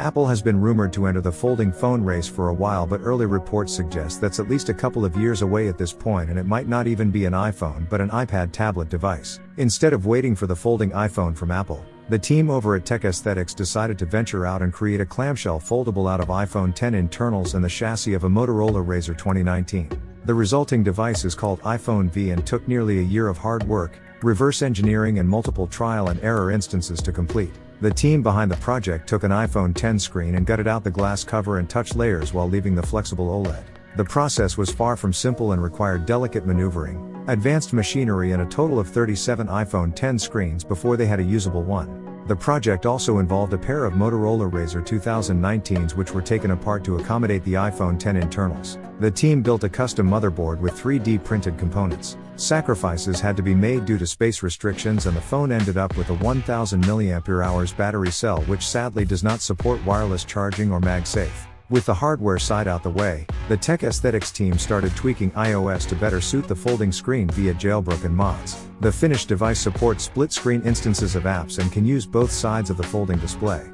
Apple has been rumored to enter the folding phone race for a while, but early reports suggest that's at least a couple of years away at this point, and it might not even be an iPhone but an iPad tablet device. Instead of waiting for the folding iPhone from Apple, the team over at Tech Aesthetics decided to venture out and create a clamshell foldable out of iPhone X internals and the chassis of a Motorola Razr 2019. The resulting device is called iPhone V and took nearly a year of hard work, reverse engineering and multiple trial and error instances to complete. The team behind the project took an iPhone X screen and gutted out the glass cover and touch layers while leaving the flexible OLED. The process was far from simple and required delicate maneuvering, advanced machinery and a total of 37 iPhone X screens before they had a usable one. The project also involved a pair of Motorola Razr 2019s which were taken apart to accommodate the iPhone X internals. The team built a custom motherboard with 3D printed components. Sacrifices had to be made due to space restrictions, and the phone ended up with a 1000 mAh battery cell which sadly does not support wireless charging or MagSafe. With the hardware side out the way, the Tech Aesthetics team started tweaking iOS to better suit the folding screen via jailbroken mods. The finished device supports split-screen instances of apps and can use both sides of the folding display.